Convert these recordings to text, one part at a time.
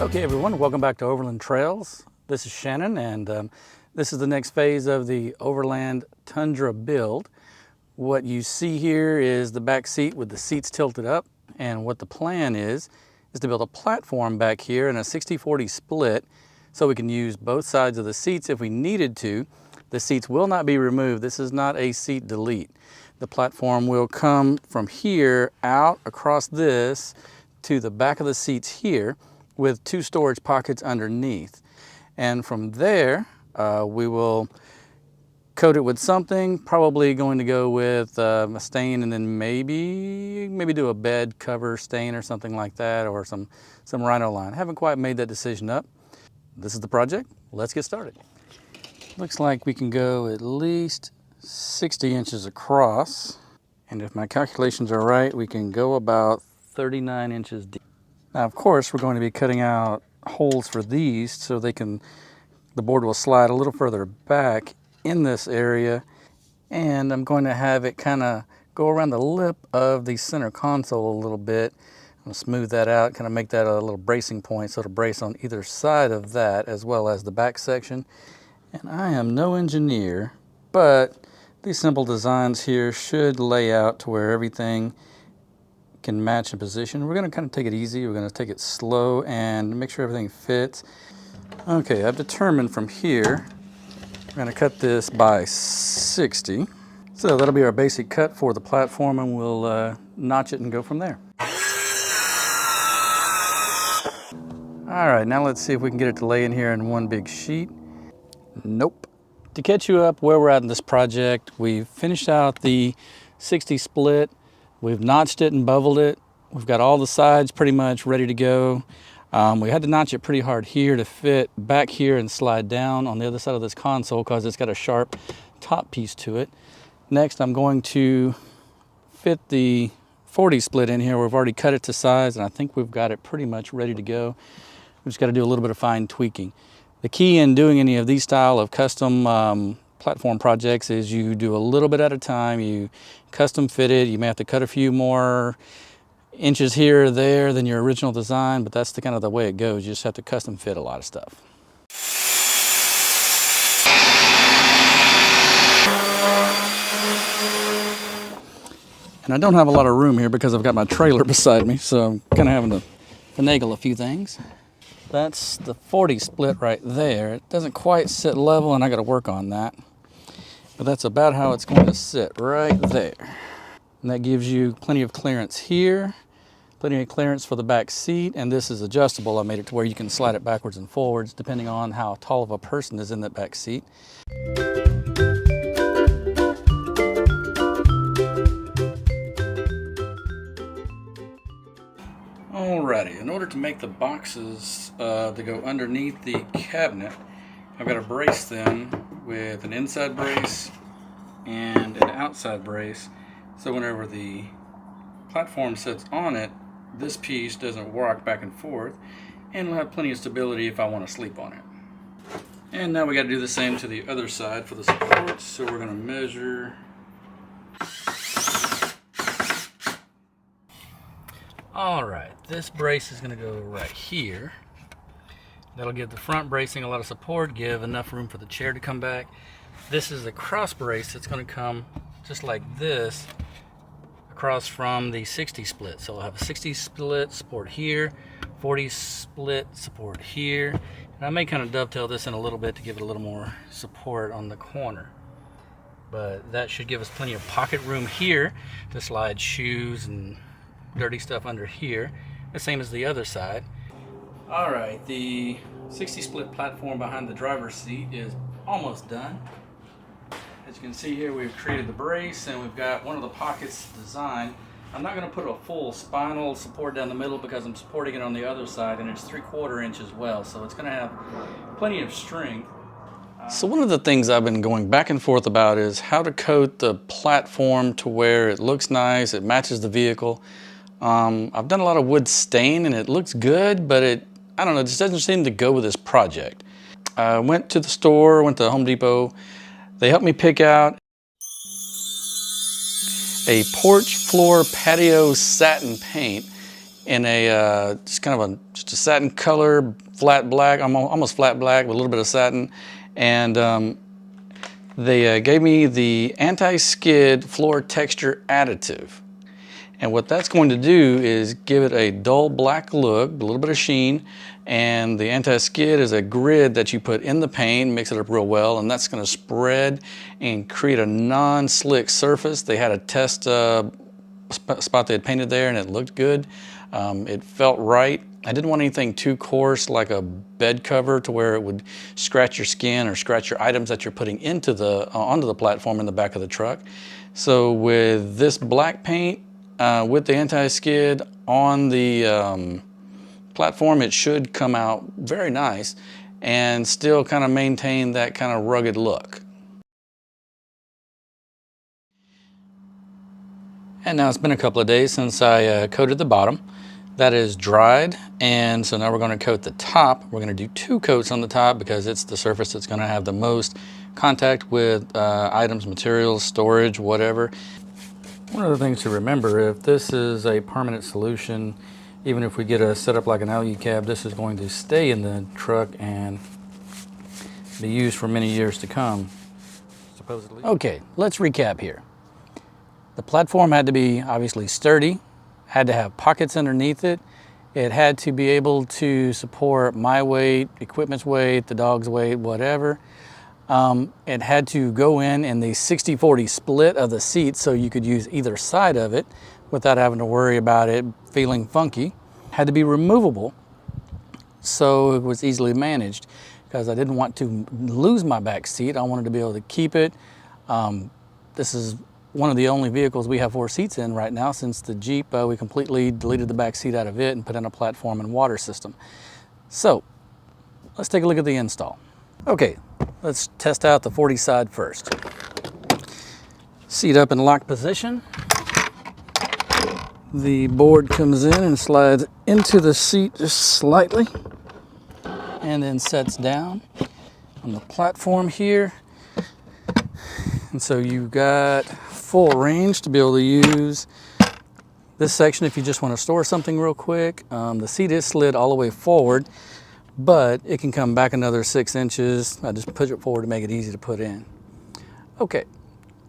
Okay everyone, welcome back to Overland Trails. This is Shannon, and this is the next phase of the Overland Tundra build. What you see here is the back seat with the seats tilted up, and what the plan is to build a platform back here in a 60-40 split so we can use both sides of the seats if we needed to. The seats will not be removed. This is not a seat delete. The platform will come from here out across this to the back of the seats here, with two storage pockets underneath. And from there, we will coat it with something, probably going to go with a stain, and then maybe do a bed cover stain or something like that, or some rhino line. Haven't quite made that decision up. This is the project. Let's get started. Looks like we can go at least 60 inches across. And if my calculations are right, we can go about 39 inches deep. Now, of course, we're going to be cutting out holes for these so the board will slide a little further back in this area. And I'm going to have it kind of go around the lip of the center console a little bit. I'm going to smooth that out, kind of make that a little bracing point so it'll brace on either side of that as well as the back section. And I am no engineer, but these simple designs here should lay out to where everything can match in position. We're going to kind of take it easy. We're going to take it slow and make sure everything fits. Okay, I've determined from here, we're going to cut this by 60. So that'll be our basic cut for the platform, and we'll notch it and go from there. All right, now let's see if we can get it to lay in here in one big sheet. Nope. To catch you up where we're at in this project, we've finished out the 60 split. We've notched it and beveled it. We've got all the sides pretty much ready to go. We had to notch it pretty hard here to fit back here and slide down on the other side of this console because it's got a sharp top piece to it. Next, I'm going to fit the 40 split in here. We've already cut it to size, and I think we've got it pretty much ready to go. We've just got to do a little bit of fine tweaking. The key in doing any of these style of custom platform projects is you do a little bit at a time. You custom fit it. You may have to cut a few more inches here or there than your original design, but that's the kind of the way it goes. You just have to custom fit a lot of stuff. And I don't have a lot of room here because I've got my trailer beside me, so I'm kind of having to finagle a few things. That's the 40 split right there. It doesn't quite sit level, and I got to work on that. But that's about how it's going to sit right there. And that gives you plenty of clearance here, plenty of clearance for the back seat, and this is adjustable. I made it to where you can slide it backwards and forwards depending on how tall of a person is in that back seat. Alrighty, in order to make the boxes to go underneath the cabinet, I've got to brace them with an inside brace and an outside brace, so whenever the platform sits on it, this piece doesn't rock back and forth, and we'll have plenty of stability if I want to sleep on it. And now we got to do the same to the other side for the supports, so we're going to measure. Alright, this brace is going to go right here. That'll give the front bracing a lot of support, give enough room for the chair to come back. This is a cross brace that's going to come just like this across from the 60 split. So I'll have a 60 split support here, 40 split support here. And I may kind of dovetail this in a little bit to give it a little more support on the corner. But that should give us plenty of pocket room here to slide shoes and dirty stuff under here, the same as the other side. Alright, the 60 split platform behind the driver's seat is almost done. As you can see here, we've created the brace and we've got one of the pockets designed. I'm not going to put a full spinal support down the middle because I'm supporting it on the other side, and it's 3/4 inch as well, so it's going to have plenty of strength. So one of the things I've been going back and forth about is how to coat the platform to where it looks nice, it matches the vehicle. I've done a lot of wood stain and it looks good, but I don't know, it just doesn't seem to go with this project. I went to the store, went to Home Depot. They helped me pick out a porch floor patio satin paint. in a just kind of just a satin color, flat black, almost flat black with a little bit of satin. And they gave me the anti-skid floor texture additive. And what that's going to do is give it a dull black look, a little bit of sheen, and the anti-skid is a grid that you put in the paint, mix it up real well, and that's going to spread and create a non-slick surface. They had a test spot they had painted there, and it looked good. It felt right. I didn't want anything too coarse, like a bed cover, to where it would scratch your skin or scratch your items that you're putting into onto the platform in the back of the truck. So with this black paint, with the anti-skid on the platform, it should come out very nice and still kind of maintain that kind of rugged look. And now it's been a couple of days since I coated the bottom. That is dried, and so now we're going to coat the top. We're going to do 2 coats on the top because it's the surface that's going to have the most contact with items, materials, storage, whatever. One of the things to remember, if this is a permanent solution, even if we get a setup like an LU cab, this is going to stay in the truck and be used for many years to come, supposedly. Okay, let's recap here. The platform had to be obviously sturdy, had to have pockets underneath it. It had to be able to support my weight, equipment's weight, the dog's weight, whatever. It had to go in the 60-40 split of the seats so you could use either side of it without having to worry about it feeling funky. Had to be removable so it was easily managed, because I didn't want to lose my back seat. I wanted to be able to keep it. This is one of the only vehicles we have 4 seats in right now. Since the Jeep, we completely deleted the back seat out of it and put in a platform and water system. So let's take a look at the install. Okay, let's test out the 40 side first. Seat up in lock position. The board comes in and slides into the seat just slightly, and then sets down on the platform here. And so you've got full range to be able to use this section if you just want to store something real quick. The seat is slid all the way forward, but it can come back another 6 inches. I just push it forward to make it easy to put in. Okay,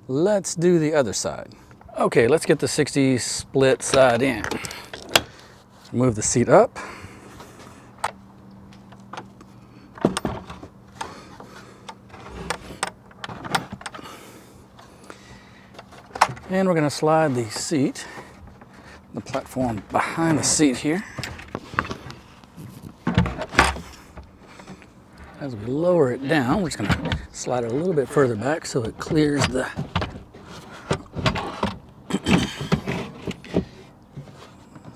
let's do the other side. Okay, let's get the 60 split side in. Move the seat up. And we're going to slide the seat, the platform behind the seat here. As we lower it down, we're just going to slide it a little bit further back so it clears the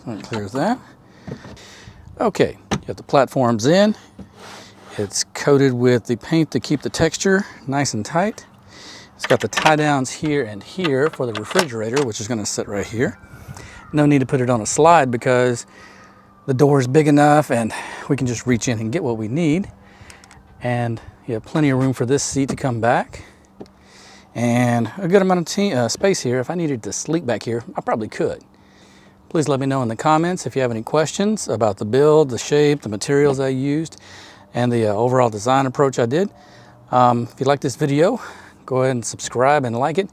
so it clears that. Okay, you have the platforms in. It's coated with the paint to keep the texture nice and tight. It's got the tie downs here and here for the refrigerator, which is going to sit right here. No need to put it on a slide because the door is big enough and we can just reach in and get what we need. And you have plenty of room for this seat to come back. And a good amount of space here. If I needed to sleep back here, I probably could. Please let me know in the comments if you have any questions about the build, the shape, the materials I used, and the overall design approach I did. If you like this video, go ahead and subscribe and like it.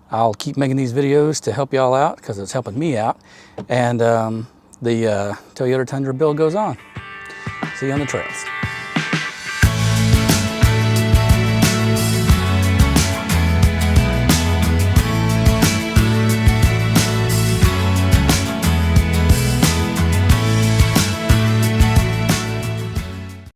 I'll keep making these videos to help y'all out because it's helping me out. And the Toyota Tundra build goes on. See you on the trails.